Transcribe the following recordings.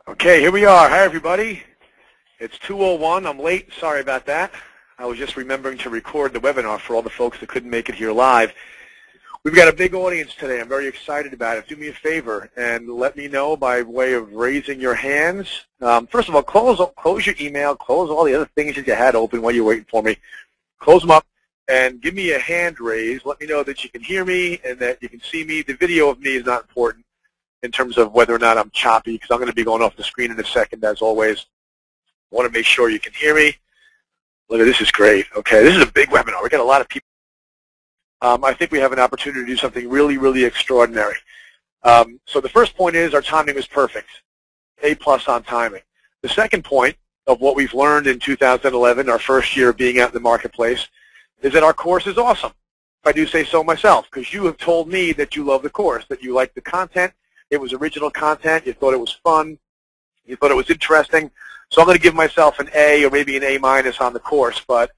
Okay, here we are. Hi, everybody. It's 2:01. I'm late. Sorry about that. I was just remembering to record the webinar for all the folks that couldn't make it here live. We've got a big audience today. I'm very excited about it. Do me a favor and let me know by way of raising your hands. First of all, close your email, close all the other things that you had open while you're waiting for me. Close them up and give me a hand raise. Let me know that you can hear me and that you can see me. The video of me is not important in terms of whether or not I'm choppy, because I'm going to be going off the screen in a second, as always. I want to make sure you can hear me. Look, this is great. Okay, this is a big webinar. We got a lot of people. I think we have an opportunity to do something really, really extraordinary. So the first point is our timing was perfect, A+ on timing. The second point of what we've learned in 2011, our first year of being out in the marketplace, is that our course is awesome, if I do say so myself, because you have told me that you love the course, that you like the content. It was original content. You thought it was fun. You thought it was interesting. So I'm going to give myself an A or maybe an A- on the course. But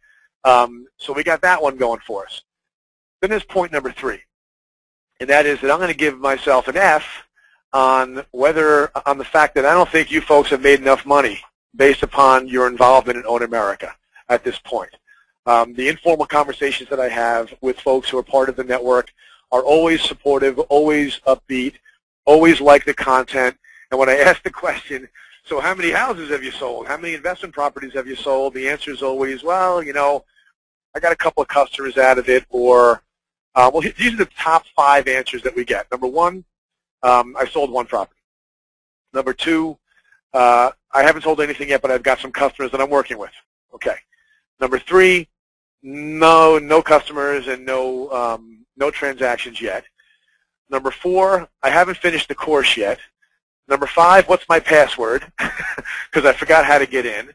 so we got that one going for us. Then there's point number 3, and that is that I'm going to give myself an F on the fact that I don't think you folks have made enough money based upon your involvement in OwnAmerica at this point. The informal conversations that I have with folks who are part of the network are always supportive, always upbeat, always like the content. And when I ask the question, so how many houses have you sold? How many investment properties have you sold? The answer is always, well, you know, I got a couple of customers out of it, or, well, these are the top 5 answers that we get. Number 1, I sold 1 property. Number 2, I haven't sold anything yet, but I've got some customers that I'm working with. Okay. Number 3, no customers and no transactions yet. Number 4, I haven't finished the course yet. Number 5, what's my password? Because I forgot how to get in.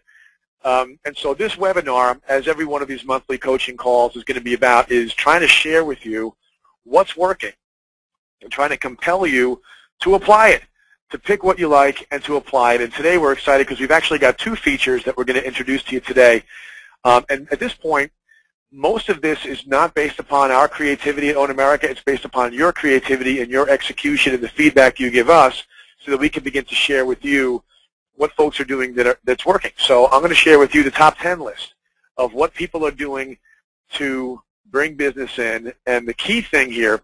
And so this webinar, as every one of these monthly coaching calls is going to be about, is trying to share with you what's working and trying to compel you to apply it, to pick what you like and to apply it. And today we're excited because we've actually got 2 features that we're going to introduce to you today. And at this point, most of this is not based upon our creativity at OwnAmerica. It's based upon your creativity and your execution and the feedback you give us so that we can begin to share with you what folks are doing that's working. So I'm going to share with you the top 10 list of what people are doing to bring business in. And the key thing here,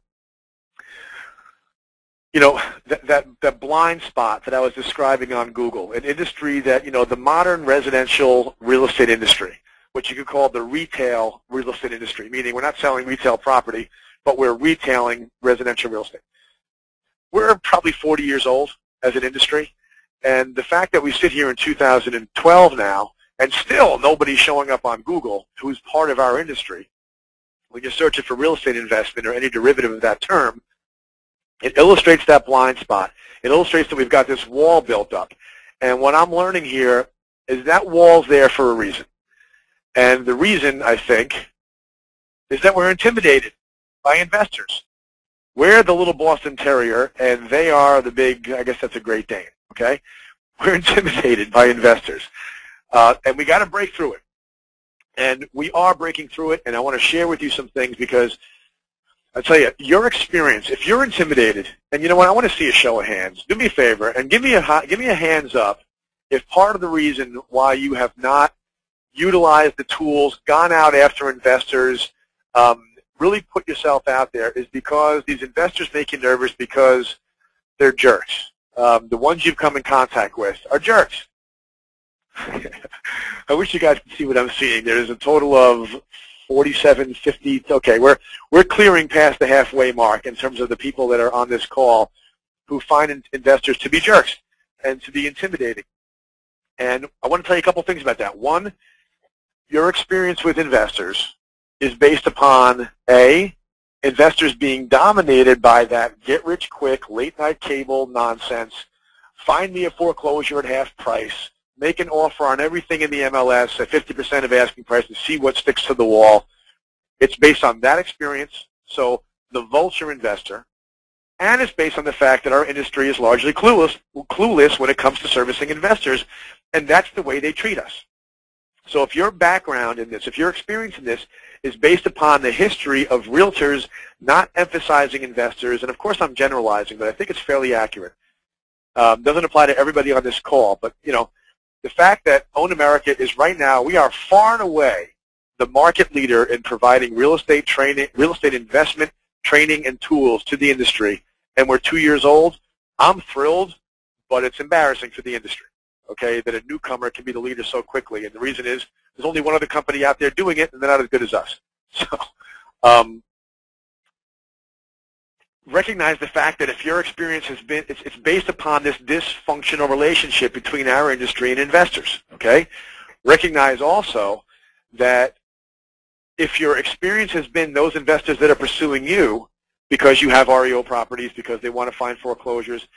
you know, that blind spot that I was describing on Google, an industry that, you know, the modern residential real estate industry, what you could call the retail real estate industry, meaning we're not selling retail property, but we're retailing residential real estate. We're probably 40 years old as an industry, and the fact that we sit here in 2012 now, and still nobody's showing up on Google who's part of our industry, when you're searching for real estate investment or any derivative of that term, it illustrates that blind spot. It illustrates that we've got this wall built up. And what I'm learning here is that wall's there for a reason. And the reason, I think, is that we're intimidated by investors. We're the little Boston Terrier, and they are the big, I guess that's a Great Dane, okay? We're intimidated by investors. And we got to break through it. And we are breaking through it, and I want to share with you some things because I tell you, your experience, if you're intimidated, and you know what, I want to see a show of hands. Do me a favor and give me a hands up if part of the reason why you have not utilized the tools, gone out after investors, really put yourself out there is because these investors make you nervous because they're jerks. The ones you've come in contact with are jerks. I wish you guys could see what I'm seeing. There's a total of 47, 50. Okay, we're clearing past the halfway mark in terms of the people that are on this call who find investors to be jerks and to be intimidating. And I want to tell you a couple things about that. One, your experience with investors is based upon, A, investors being dominated by that get-rich-quick, late-night cable nonsense, find me a foreclosure at half price, make an offer on everything in the MLS at 50% of asking price and see what sticks to the wall. It's based on that experience, so the vulture investor, and it's based on the fact that our industry is largely clueless when it comes to servicing investors, and that's the way they treat us. So if your background in this, if your experience in this is based upon the history of realtors not emphasizing investors, and of course I'm generalizing, but I think it's fairly accurate. Doesn't apply to everybody on this call, but you know, the fact that OwnAmerica is right now, we are far and away the market leader in providing real estate training, real estate investment training and tools to the industry, and we're 2 years old. I'm thrilled, but it's embarrassing for the industry, okay, that a newcomer can be the leader so quickly. And the reason is there's only one other company out there doing it, and they're not as good as us. So recognize the fact that if your experience has been, it's based upon this dysfunctional relationship between our industry and investors, okay? Recognize also that if your experience has been those investors that are pursuing you because you have REO properties, because they want to find foreclosures,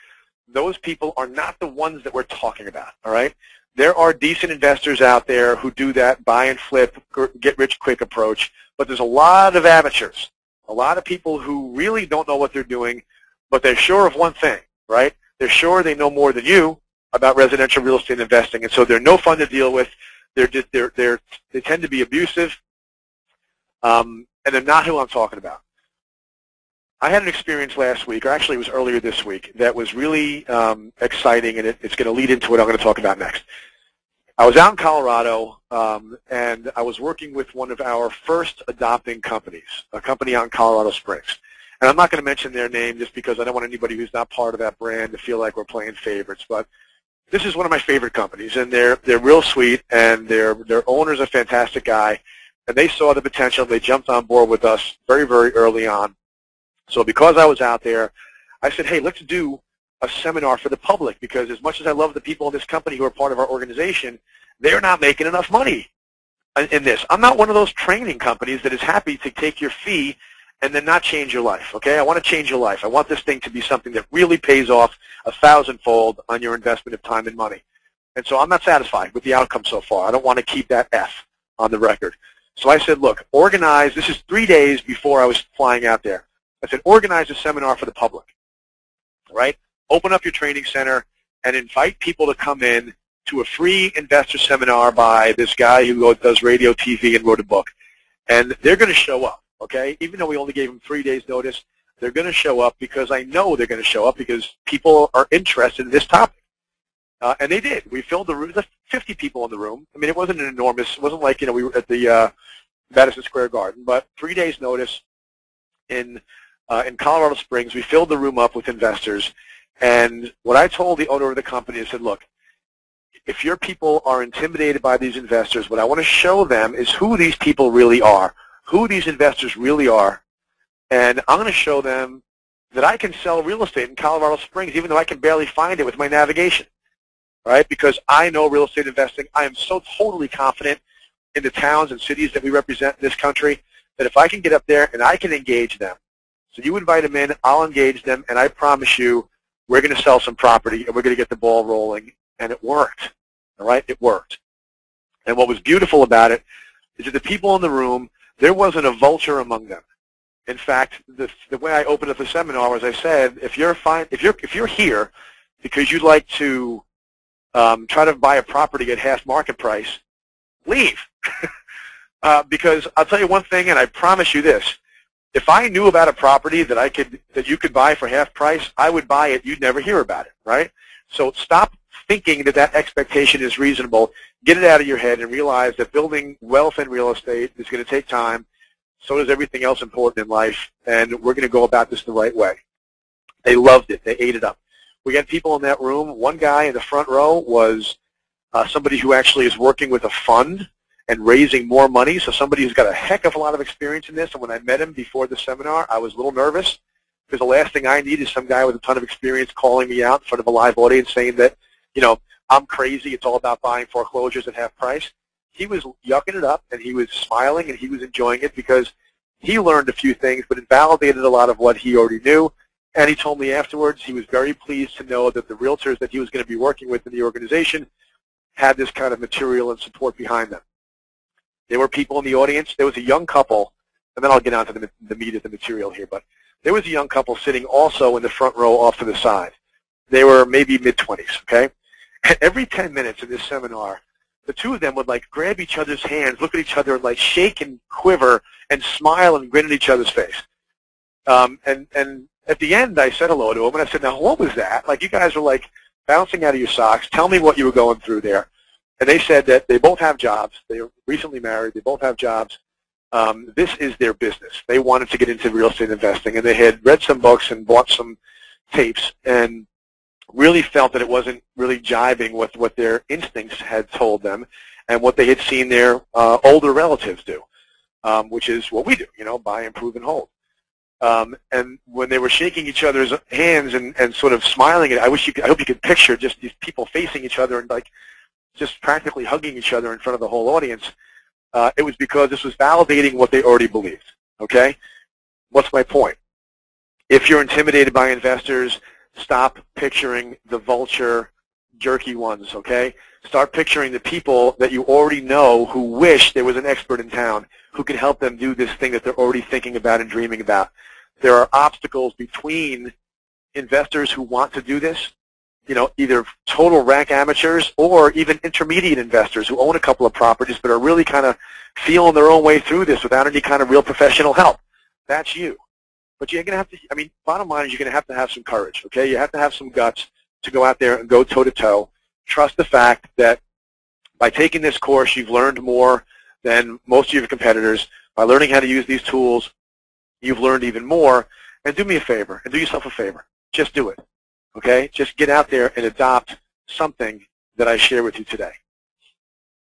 those people are not the ones that we're talking about, all right? There are decent investors out there who do that buy and flip, get rich quick approach, but there's a lot of amateurs, a lot of people who really don't know what they're doing, but they're sure of one thing, right? They're sure they know more than you about residential real estate investing, and so they're no fun to deal with. They tend to be abusive, and they're not who I'm talking about. I had an experience last week, or actually it was earlier this week, that was really exciting, and it's going to lead into what I'm going to talk about next. I was out in Colorado, and I was working with one of our first adopting companies, a company out in Colorado Springs. And I'm not going to mention their name just because I don't want anybody who's not part of that brand to feel like we're playing favorites. But this is one of my favorite companies, and they're real sweet, and their owner's a fantastic guy. And they saw the potential. They jumped on board with us very, very early on. So because I was out there, I said, hey, let's do a seminar for the public, because as much as I love the people in this company who are part of our organization, they're not making enough money in this. I'm not one of those training companies that is happy to take your fee and then not change your life, okay? I want to change your life. I want this thing to be something that really pays off 1,000-fold on your investment of time and money. And so I'm not satisfied with the outcome so far. I don't want to keep that F on the record. So I said, look, organize. This is 3 days before I was flying out there. I said, organize a seminar for the public, right? Open up your training center and invite people to come in to a free investor seminar by this guy who does radio, TV, and wrote a book. And they're going to show up, okay? Even though we only gave them 3 days' notice, they're going to show up because I know they're going to show up because people are interested in this topic. And they did. We filled the room. There's 50 people in the room. I mean, it wasn't an enormous, it wasn't like, you know, we were at the Madison Square Garden, but 3 days' notice in Colorado Springs. We filled the room up with investors. And what I told the owner of the company, I said, look, if your people are intimidated by these investors, what I want to show them is who these people really are, who these investors really are. And I'm going to show them that I can sell real estate in Colorado Springs, even though I can barely find it with my navigation, right? Because I know real estate investing. I am so totally confident in the towns and cities that we represent in this country that if I can get up there and I can engage them, so you invite them in, I'll engage them, and I promise you we're going to sell some property and we're going to get the ball rolling. And it worked, all right? It worked. And what was beautiful about it is that the people in the room, there wasn't a vulture among them. In fact, the way I opened up the seminar was I said, if you're here because you'd like to try to buy a property at half market price, leave. Because I'll tell you one thing, and I promise you this: if I knew about a property that you could buy for half price, I would buy it. You'd never hear about it, right? So stop thinking that expectation is reasonable. Get it out of your head and realize that building wealth in real estate is going to take time. So does everything else important in life, and we're going to go about this the right way. They loved it. They ate it up. We had people in that room. One guy in the front row was somebody who actually is working with a fund and raising more money, so somebody who's got a heck of a lot of experience in this. And when I met him before the seminar, I was a little nervous because the last thing I need is some guy with a ton of experience calling me out in front of a live audience saying that, you know, I'm crazy. It's all about buying foreclosures at half price. He was yucking it up, and he was smiling, and he was enjoying it because he learned a few things, but it validated a lot of what he already knew. And he told me afterwards he was very pleased to know that the realtors that he was going to be working with in the organization had this kind of material and support behind them. There were people in the audience. There was a young couple, and then I'll get on to the meat of the material here, but there was a young couple sitting also in the front row off to the side. They were maybe mid-20s, okay? And every 10 minutes in this seminar, the two of them would like grab each other's hands, look at each other, and like shake and quiver and smile and grin at each other's face. And at the end, I said hello to them, and I said, now, what was that? Like, you guys were like bouncing out of your socks. Tell me what you were going through there. And they said that they both have jobs. They are recently married. They both have jobs. This is their business. They wanted to get into real estate investing, and they had read some books and bought some tapes and really felt that it wasn't really jiving with what their instincts had told them and what they had seen their older relatives do, which is what we do, buy, improve, and hold. And when they were shaking each other's hands and sort of smiling, I hope you could picture just these people facing each other and like just practically hugging each other in front of the whole audience. It was because this was validating what they already believed. Okay? What's my point? If you're intimidated by investors, stop picturing the vulture, jerky ones, okay? Start picturing the people that you already know who wish there was an expert in town who could help them do this thing that they're already thinking about and dreaming about. There are obstacles between investors who want to do this, either total rank amateurs or even intermediate investors who own a couple of properties but are really kind of feeling their own way through this without any kind of real professional help. That's you. But you're going to have to, bottom line is you're going to have some courage, okay? You have to have some guts to go out there and go toe-to-toe. Trust the fact that by taking this course, you've learned more than most of your competitors. By learning how to use these tools, you've learned even more. And do me a favor, and do yourself a favor. Just do it, okay? Just get out there and adopt something that I share with you today.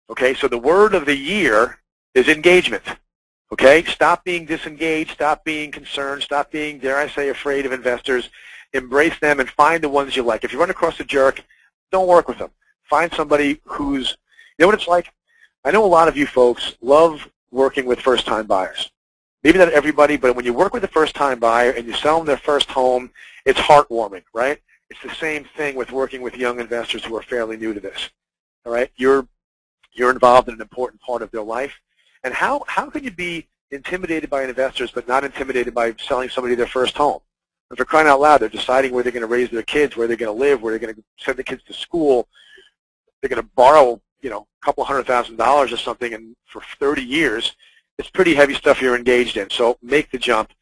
Okay, so the word of the year is engagement. Okay, stop being disengaged, stop being concerned, stop being, dare I say, afraid of investors. Embrace them and find the ones you like. If you run across a jerk, don't work with them. Find somebody who's, you know what it's like? I know a lot of you folks love working with first-time buyers. Maybe not everybody, but when you work with a first-time buyer and you sell them their first home, it's heartwarming, right? It's the same thing with working with young investors who are fairly new to this. All right, you're involved in an important part of their life. And how can you be intimidated by investors but not intimidated by selling somebody their first home? If they're crying out loud, they're deciding where they're going to raise their kids, where they're going to live, where they're going to send the kids to school. They're going to borrow, a couple $100,000 or something, and for 30 years, it's pretty heavy stuff you're engaged in. So make the jump.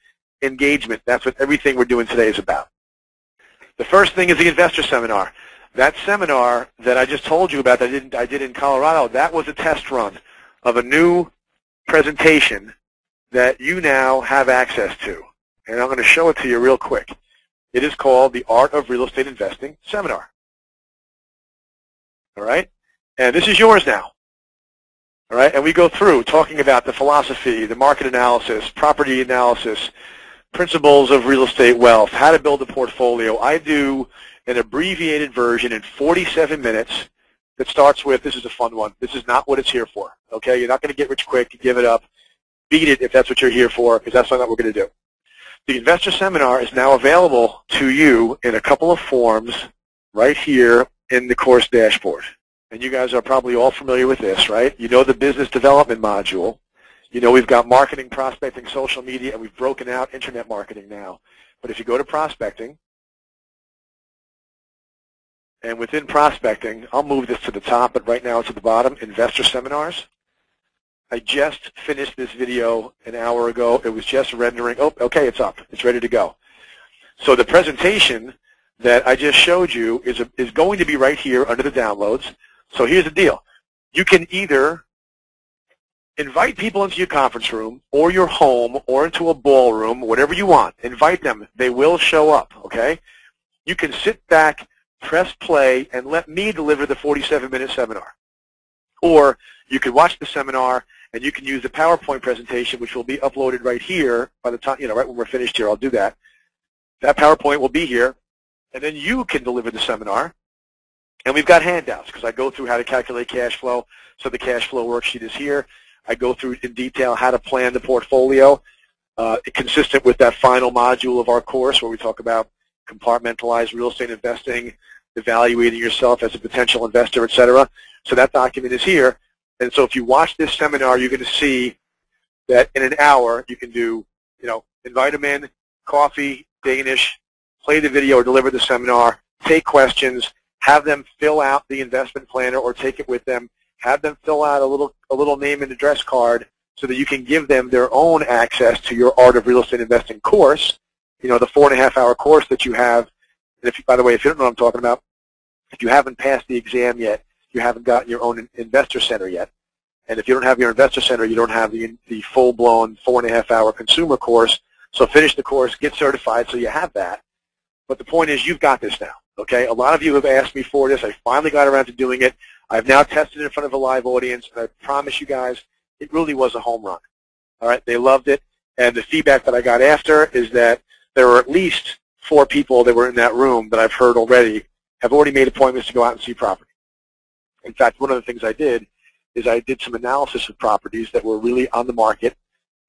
Engagement, that's what everything we're doing today is about. The first thing is the investor seminar. That seminar that I just told you about that I did in Colorado, that was a test run of a new presentation that you now have access to. And I'm going to show it to you real quick. It is called the Art of Real Estate Investing Seminar. All right? And this is yours now. All right? And we go through talking about the philosophy, the market analysis, property analysis, principles of real estate wealth, how to build a portfolio. I do an abbreviated version in 47 minutes that starts with, this is a fun one. This is not what it's here for. Okay? You're not going to get rich quick. Give it up. Beat it if that's what you're here for, because that's not what we're going to do. The investor seminar is now available to you in a couple of forms right here in the course dashboard. And you guys are probably all familiar with this, right? You know the business development module. You know we've got marketing, prospecting, social media, and we've broken out internet marketing now. But if you go to prospecting, and within prospecting, I'll move this to the top, but right now it's at the bottom, investor seminars. I just finished this video an hour ago. It was just rendering. Oh, okay, it's up. It's ready to go. So the presentation that I just showed you is going to be right here under the downloads. So here's the deal. You can either invite people into your conference room or your home or into a ballroom, whatever you want. Invite them. They will show up, okay? You can sit back, press play, and let me deliver the 47-minute seminar. Or you could watch the seminar and you can use the PowerPoint presentation, which will be uploaded right here by the time, right when we're finished here, I'll do that. That PowerPoint will be here, and then you can deliver the seminar. And we've got handouts because I go through how to calculate cash flow. So the cash flow worksheet is here. I go through in detail how to plan the portfolio, consistent with that final module of our course where we talk about compartmentalized real estate investing, evaluating yourself as a potential investor, et cetera. So that document is here. And so if you watch this seminar, you're going to see that in an hour you can do, invite them in, coffee, Danish, play the video or deliver the seminar, take questions, have them fill out the investment planner or take it with them, have them fill out a little name and address card so that you can give them their own access to your Art of Real Estate Investing course, the 4.5-hour course that you have. And by the way, if you don't know what I'm talking about, If you haven't passed the exam yet, you haven't gotten your own investor center yet. And if you don't have your investor center, you don't have the full-blown 4.5-hour consumer course. So finish the course, get certified so you have that. But the point is, you've got this now, okay? A lot of you have asked me for this. I finally got around to doing it. I've now tested it in front of a live audience, and I promise you guys, it really was a home run. All right, they loved it. And the feedback that I got after is that there were at least 4 people that were in that room that I've heard already have already made appointments to go out and see property. In fact, one of the things I did is I did some analysis of properties that were really on the market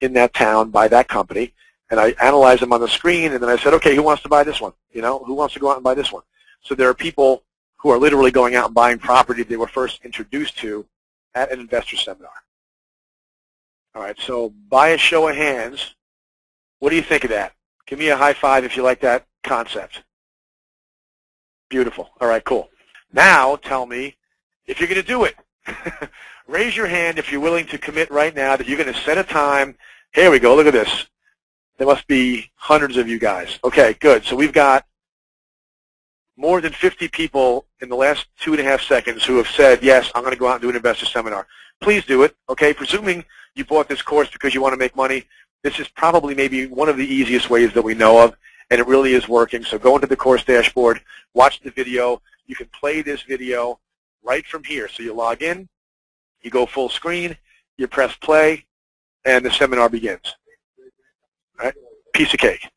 in that town by that company, and I analyzed them on the screen, and then I said, okay, who wants to buy this one? You know, who wants to go out and buy this one? So there are people who are literally going out and buying property they were first introduced to at an investor seminar. All right, so by a show of hands, what do you think of that? Give me a high five if you like that concept. Beautiful. All right, cool. Now tell me if you're going to do it. Raise your hand if you're willing to commit right now that you're going to set a time. Here we go. Look at this. There must be hundreds of you guys. Okay, good. So we've got more than 50 people in the last 2.5 seconds who have said, yes, I'm going to go out and do an investor seminar. Please do it, okay? Presuming you bought this course because you want to make money, this is probably maybe one of the easiest ways that we know of, and it really is working. So go into the course dashboard, watch the video. You can play this video right from here. So you log in, you go full screen, you press play, and the seminar begins. All right? Piece of cake.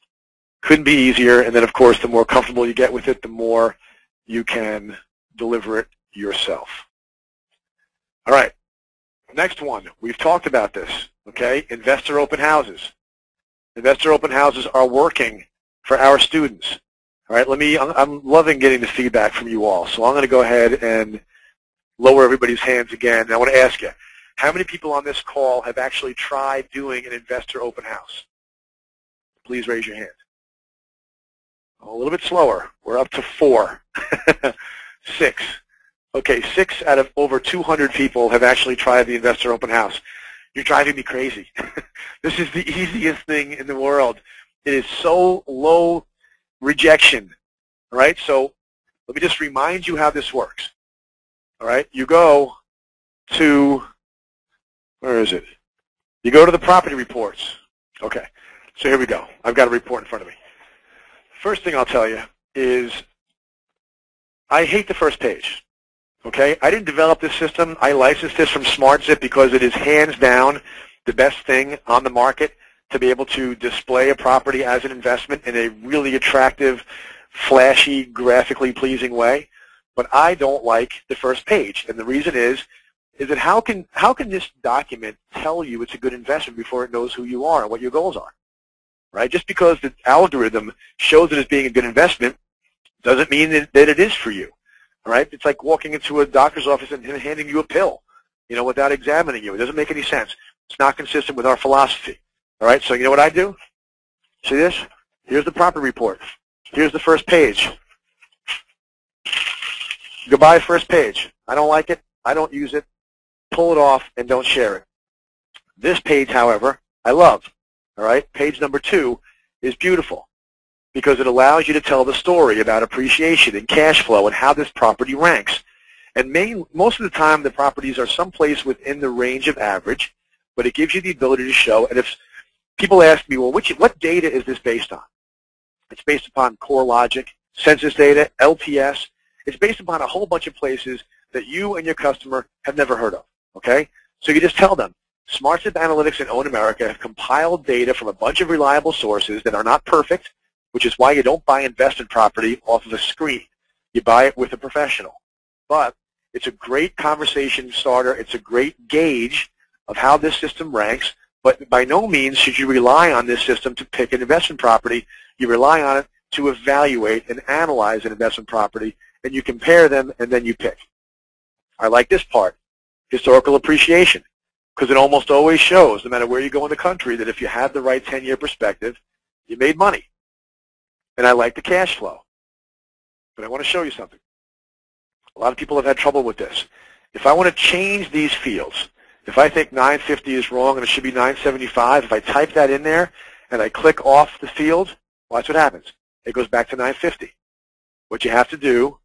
Couldn't be easier, and then, of course, the more comfortable you get with it, the more you can deliver it yourself. All right, next one. We've talked about this, okay? Investor open houses. Investor open houses are working for our students. All right, I'm loving getting the feedback from you all, so I'm going to go ahead and lower everybody's hands again. And I want to ask you, how many people on this call have actually tried doing an investor open house? Please raise your hand. A little bit slower. We're up to 4. 6. Okay, 6 out of over 200 people have actually tried the investor open house. You're driving me crazy. This is the easiest thing in the world. It is so low rejection, all right? So let me just remind you how this works, all right? You go to, where is it? You go to the property reports. Okay, so here we go. I've got a report in front of me. First thing I'll tell you is I hate the first page, okay? I didn't develop this system. I licensed this from SmartZip because it is hands down the best thing on the market to be able to display a property as an investment in a really attractive, flashy, graphically pleasing way. But I don't like the first page, and the reason is that how can this document tell you it's a good investment before it knows who you are and what your goals are? Right? Just because the algorithm shows it as being a good investment doesn't mean that it is for you. All right? It's like walking into a doctor's office and him handing you a pill, you know, without examining you. It doesn't make any sense. It's not consistent with our philosophy. All right? So you know what I do? See this? Here's the property report. Here's the first page. Goodbye, first page. I don't like it. I don't use it. Pull it off and don't share it. This page, however, I love. All right, page number 2 is beautiful because it allows you to tell the story about appreciation and cash flow and how this property ranks. And most of the time, the properties are someplace within the range of average, but it gives you the ability to show. And if people ask me, well, what data is this based on? It's based upon CoreLogic, census data, LPS. It's based upon a whole bunch of places that you and your customer have never heard of, okay? So you just tell them, SmartZip Analytics and OwnAmerica have compiled data from a bunch of reliable sources that are not perfect, which is why you don't buy investment property off of a screen. You buy it with a professional. But it's a great conversation starter. It's a great gauge of how this system ranks, but by no means should you rely on this system to pick an investment property. You rely on it to evaluate and analyze an investment property, and you compare them, and then you pick. I like this part, historical appreciation, because it almost always shows, no matter where you go in the country, that if you have the right 10-year perspective, you made money. And I like the cash flow. But I want to show you something. A lot of people have had trouble with this. If I want to change these fields, if I think 950 is wrong and it should be 975, if I type that in there and I click off the field, watch what happens. It goes back to 950. What you have to do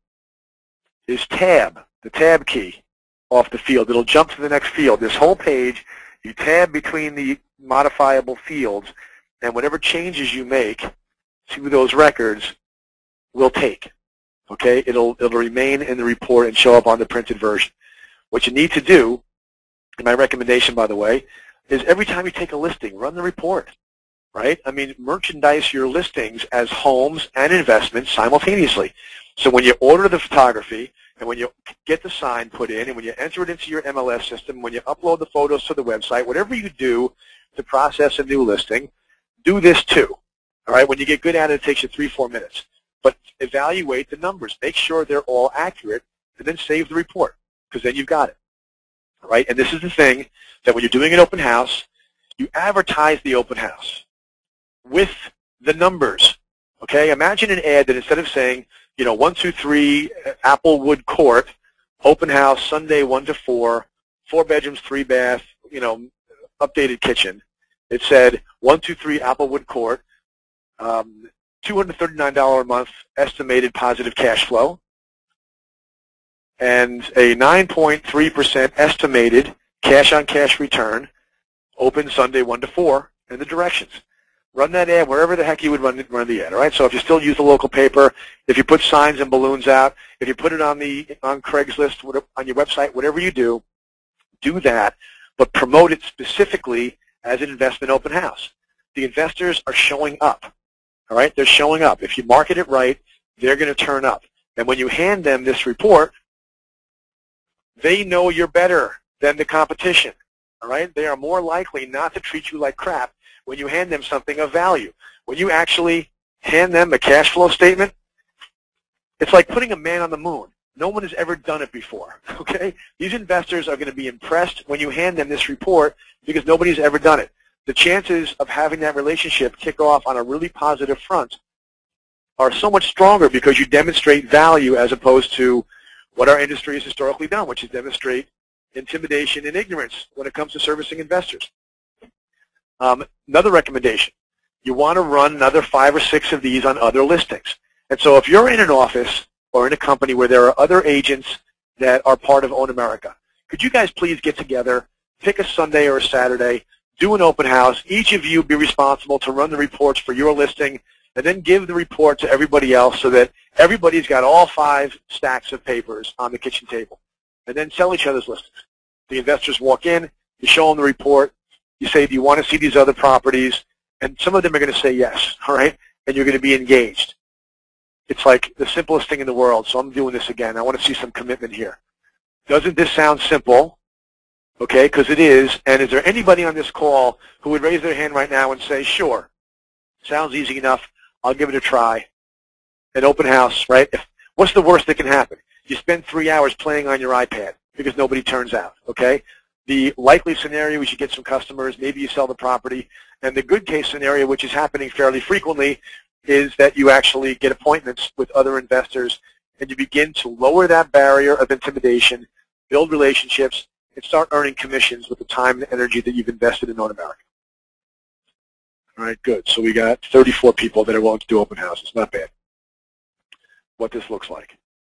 is tab, the tab key off the field. It'll jump to the next field. This whole page, you tab between the modifiable fields, and whatever changes you make to those records will take. Okay? It'll remain in the report and show up on the printed version. What you need to do, and my recommendation, by the way, is every time you take a listing, run the report. Right? I mean, merchandise your listings as homes and investments simultaneously. So when you order the photography, and when you get the sign put in, and when you enter it into your MLS system, when you upload the photos to the website, whatever you do to process a new listing, do this too. All right? When you get good at it, it takes you 3-4 minutes. But evaluate the numbers. Make sure they're all accurate, and then save the report, because then you've got it. All right? And this is the thing that when you're doing an open house, you advertise the open house with the numbers. Okay? Imagine an ad that instead of saying, 123 Applewood Court, open house, Sunday 1 to 4, 4 bedrooms, 3 bath, updated kitchen. It said 123 Applewood Court, $239 a month estimated positive cash flow, and a 9.3% estimated cash-on-cash return, open Sunday 1 to 4, and the directions. Run that ad wherever the heck you would run the ad, all right? So if you still use the local paper, if you put signs and balloons out, if you put it on Craigslist, on your website, whatever you do that, but promote it specifically as an investment open house. The investors are showing up, all right? They're showing up. If you market it right, they're going to turn up. And when you hand them this report, they know you're better than the competition, all right? They are more likely not to treat you like crap when you hand them something of value. When you actually hand them a cash flow statement, it's like putting a man on the moon. No one has ever done it before, okay? These investors are going to be impressed when you hand them this report because nobody's ever done it. The chances of having that relationship kick off on a really positive front are so much stronger because you demonstrate value as opposed to what our industry has historically done, which is demonstrate intimidation and ignorance when it comes to servicing investors. Another recommendation, you want to run another 5 or 6 of these on other listings. And so if you're in an office or in a company where there are other agents that are part of OwnAmerica, could you guys please get together, pick a Sunday or a Saturday, do an open house, each of you be responsible to run the reports for your listing, and then give the report to everybody else so that everybody's got all 5 stacks of papers on the kitchen table, and then sell each other's listings. The investors walk in, you show them the report, you say, do you want to see these other properties? And some of them are going to say yes, all right? And you're going to be engaged. It's like the simplest thing in the world, so I'm doing this again. I want to see some commitment here. Doesn't this sound simple? Okay, because it is. And is there anybody on this call who would raise their hand right now and say, sure, sounds easy enough, I'll give it a try. An open house, right? What's the worst that can happen? You spend 3 hours playing on your iPad because nobody turns out, okay? The likely scenario is you get some customers, maybe you sell the property, and the good case scenario, which is happening fairly frequently, is that you actually get appointments with other investors and you begin to lower that barrier of intimidation, build relationships, and start earning commissions with the time and energy that you've invested in OwnAmerica. All right, good. So we got 34 people that are willing to do open houses. Not bad. What this looks like.